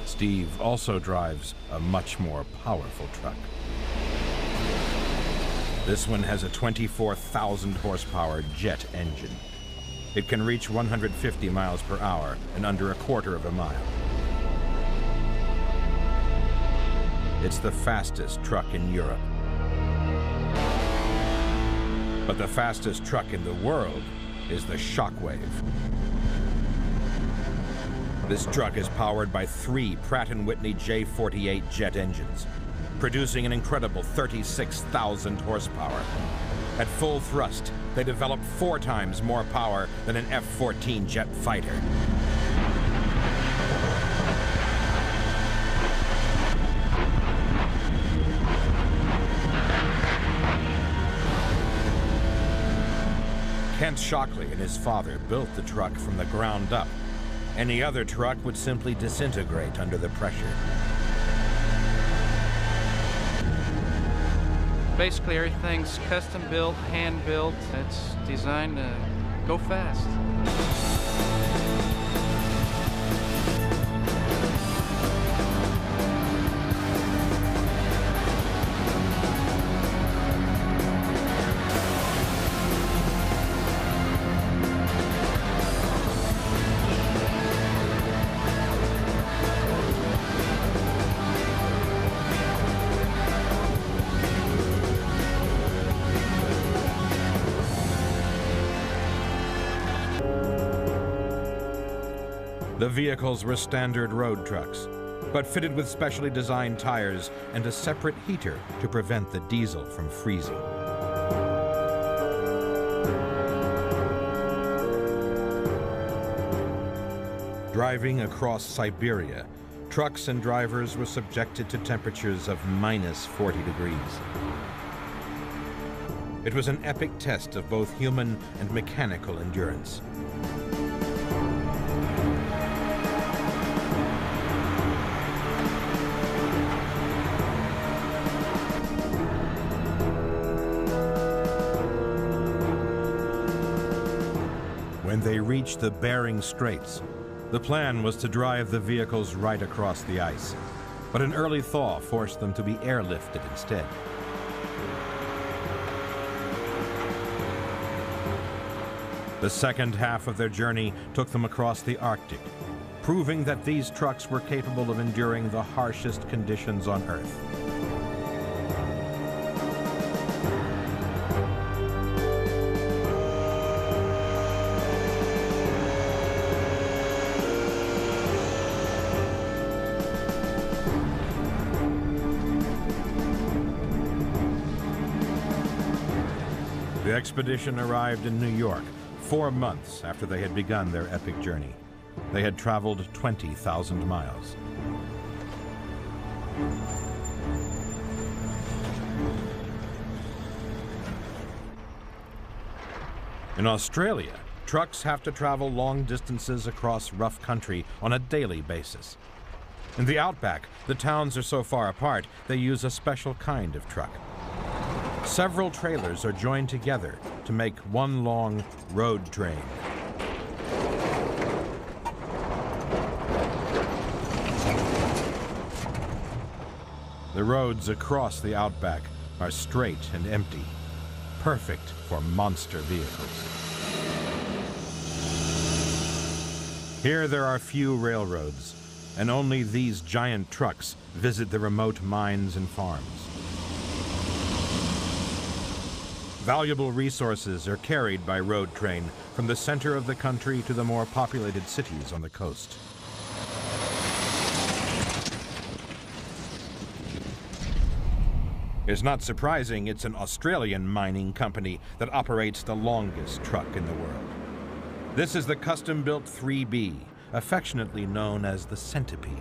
Steve also drives a much more powerful truck. This one has a 24,000 horsepower jet engine. It can reach 150 miles per hour in under a quarter of a mile. It's the fastest truck in Europe. But the fastest truck in the world is the Shockwave. This truck is powered by 3 Pratt & Whitney J48 jet engines, producing an incredible 36,000 horsepower. At full thrust, they develop 4 times more power than an F-14 jet fighter. Kent Shockley and his father built the truck from the ground up. Any other truck would simply disintegrate under the pressure. Basically, everything's custom built, hand built. It's designed to go fast. The vehicles were standard road trucks, but fitted with specially designed tires and a separate heater to prevent the diesel from freezing. Driving across Siberia, trucks and drivers were subjected to temperatures of minus 40 degrees. It was an epic test of both human and mechanical endurance. When they reached the Bering Straits, the plan was to drive the vehicles right across the ice, but an early thaw forced them to be airlifted instead. The second half of their journey took them across the Arctic, proving that these trucks were capable of enduring the harshest conditions on Earth. The expedition arrived in New York 4 months after they had begun their epic journey. They had traveled 20,000 miles. In Australia, trucks have to travel long distances across rough country on a daily basis. In the outback, the towns are so far apart, they use a special kind of truck. Several trailers are joined together to make one long road train. The roads across the outback are straight and empty, perfect for monster vehicles. Here there are few railroads, and only these giant trucks visit the remote mines and farms. Valuable resources are carried by road train from the center of the country to the more populated cities on the coast. It's not surprising it's an Australian mining company that operates the longest truck in the world. This is the custom-built 3B, affectionately known as the Centipede.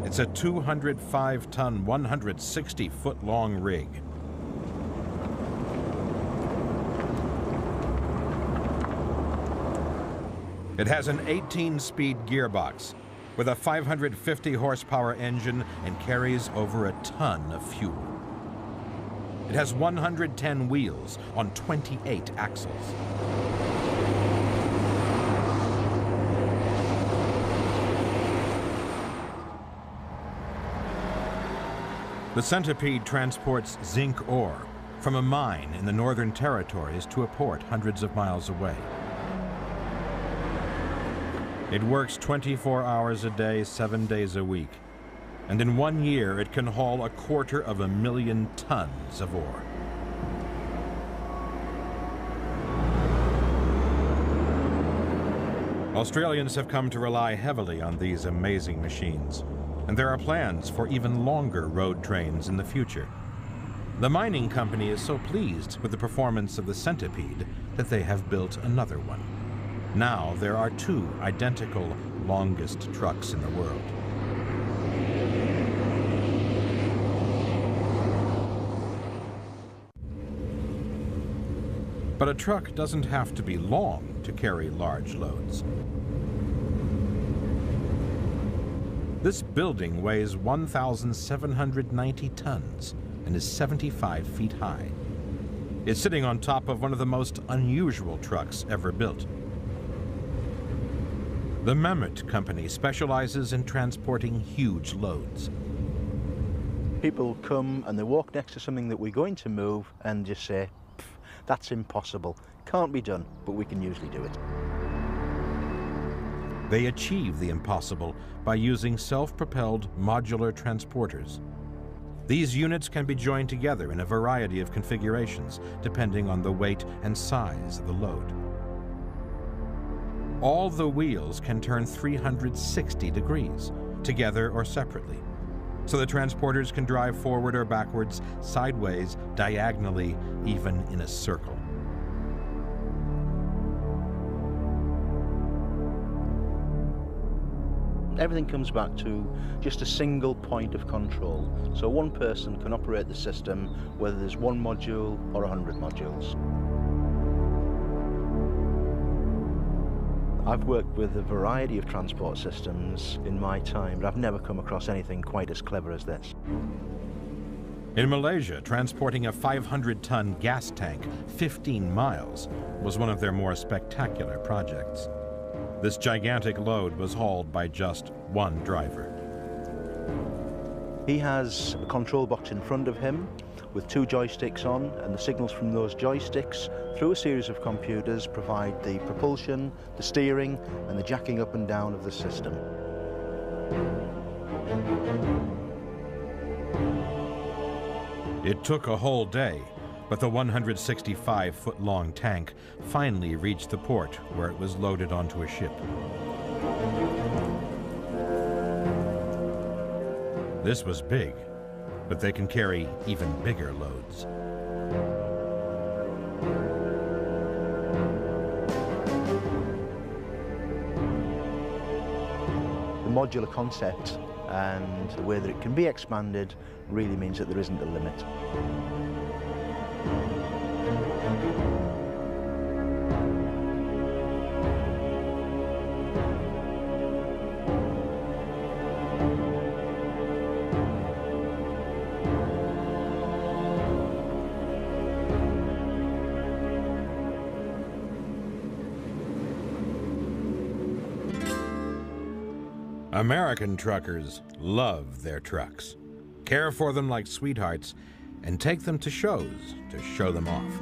It's a 205-ton, 160-foot-long rig. It has an 18-speed gearbox with a 550 horsepower engine and carries over a ton of fuel. It has 110 wheels on 28 axles. The Centipede transports zinc ore from a mine in the Northern Territories to a port hundreds of miles away. It works 24 hours a day, 7 days a week, and in 1 year it can haul 250,000 tons of ore. Australians have come to rely heavily on these amazing machines, and there are plans for even longer road trains in the future. The mining company is so pleased with the performance of the Centipede that they have built another one. Now there are 2 identical longest trucks in the world. But a truck doesn't have to be long to carry large loads. This building weighs 1,790 tons and is 75 feet high. It's sitting on top of one of the most unusual trucks ever built. The Mammoet Company specializes in transporting huge loads. People come and they walk next to something that we're going to move and just say, that's impossible, can't be done, but we can usually do it. They achieve the impossible by using self-propelled modular transporters. These units can be joined together in a variety of configurations, depending on the weight and size of the load. All the wheels can turn 360 degrees, together or separately, so the transporters can drive forward or backwards, sideways, diagonally, even in a circle. Everything comes back to just a single point of control. So one person can operate the system, whether there's 1 module or 100 modules. I've worked with a variety of transport systems in my time, but I've never come across anything quite as clever as this. In Malaysia, transporting a 500-ton gas tank 15 miles was one of their more spectacular projects. This gigantic load was hauled by just 1 driver. He has a control box in front of him with 2 joysticks on, and the signals from those joysticks through a series of computers provide the propulsion, the steering, and the jacking up and down of the system. It took a whole day, but the 165-foot-long tank finally reached the port where it was loaded onto a ship. This was big, but they can carry even bigger loads. The modular concept and the way that it can be expanded really means that there isn't a limit. American truckers love their trucks, care for them like sweethearts, and take them to shows to show them off.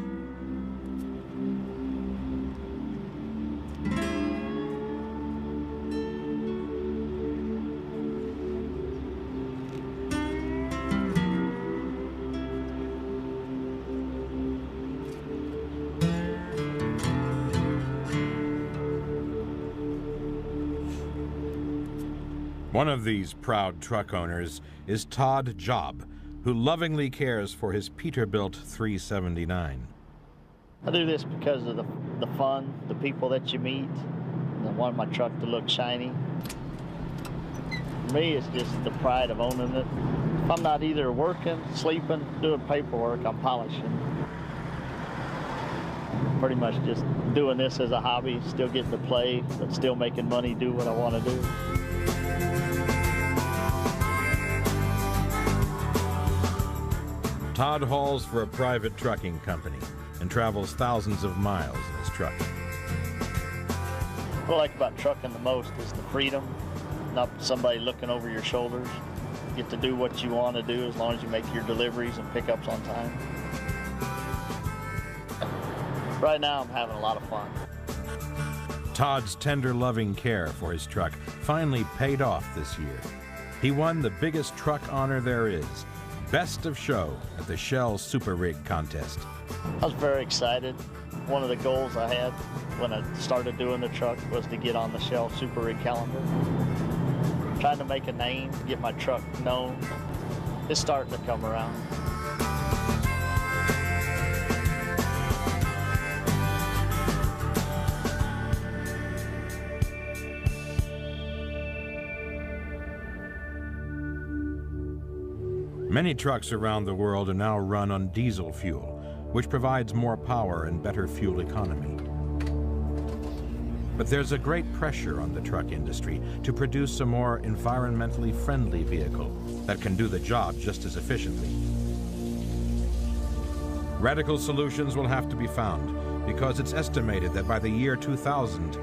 One of these proud truck owners is Todd Job, who lovingly cares for his Peterbilt 379. I do this because of the fun, the people that you meet, and I want my truck to look shiny. For me, it's just the pride of owning it. If I'm not either working, sleeping, doing paperwork, I'm polishing. Pretty much just doing this as a hobby, still getting to play, but still making money, do what I want to do. Todd hauls for a private trucking company and travels thousands of miles in his truck. What I like about trucking the most is the freedom, not somebody looking over your shoulders. You get to do what you want to do as long as you make your deliveries and pickups on time. Right now I'm having a lot of fun. Todd's tender, loving care for his truck finally paid off this year. He won the biggest truck honor there is, Best of Show at the Shell Super Rig Contest. I was very excited. One of the goals I had when I started doing the truck was to get on the Shell Super Rig calendar. Trying to make a name, get my truck known. It's starting to come around. Many trucks around the world are now run on diesel fuel, which provides more power and better fuel economy. But there's a great pressure on the truck industry to produce a more environmentally friendly vehicle that can do the job just as efficiently. Radical solutions will have to be found because it's estimated that by the year 2000,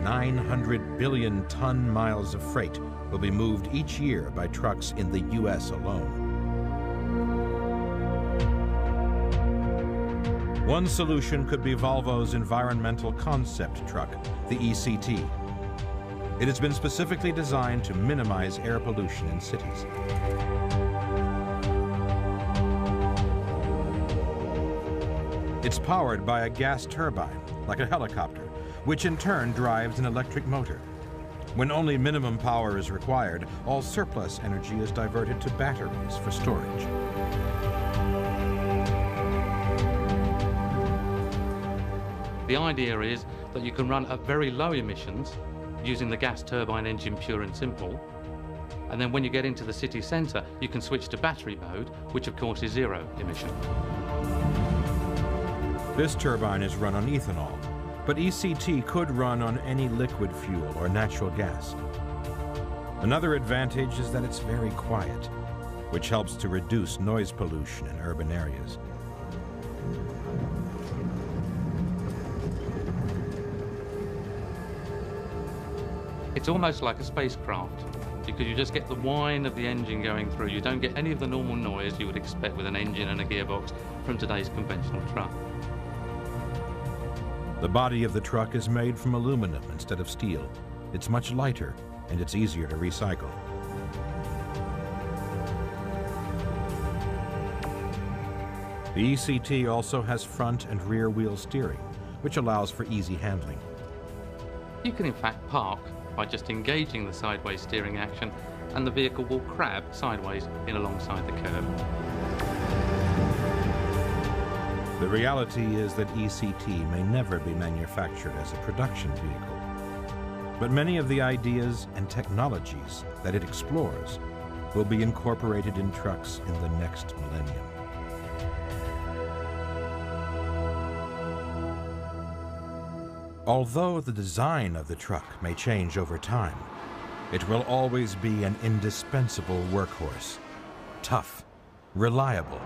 900 billion ton miles of freight will be moved each year by trucks in the U.S. alone. One solution could be Volvo's environmental concept truck, the ECT. It has been specifically designed to minimize air pollution in cities. It's powered by a gas turbine, like a helicopter, which in turn drives an electric motor. When only minimum power is required, all surplus energy is diverted to batteries for storage. The idea is that you can run at very low emissions using the gas turbine engine pure and simple. And then when you get into the city centre, you can switch to battery mode, which of course is zero emission. This turbine is run on ethanol, but ECT could run on any liquid fuel or natural gas. Another advantage is that it's very quiet, which helps to reduce noise pollution in urban areas. It's almost like a spacecraft, because you just get the whine of the engine going through. You don't get any of the normal noise you would expect with an engine and a gearbox from today's conventional truck. The body of the truck is made from aluminum instead of steel. It's much lighter and it's easier to recycle. The ECT also has front and rear wheel steering, which allows for easy handling. You can in fact park by just engaging the sideways steering action, and the vehicle will crab sideways in alongside the curb. The reality is that ECT may never be manufactured as a production vehicle, but many of the ideas and technologies that it explores will be incorporated in trucks in the next millennium. Although the design of the truck may change over time, it will always be an indispensable workhorse. Tough, reliable,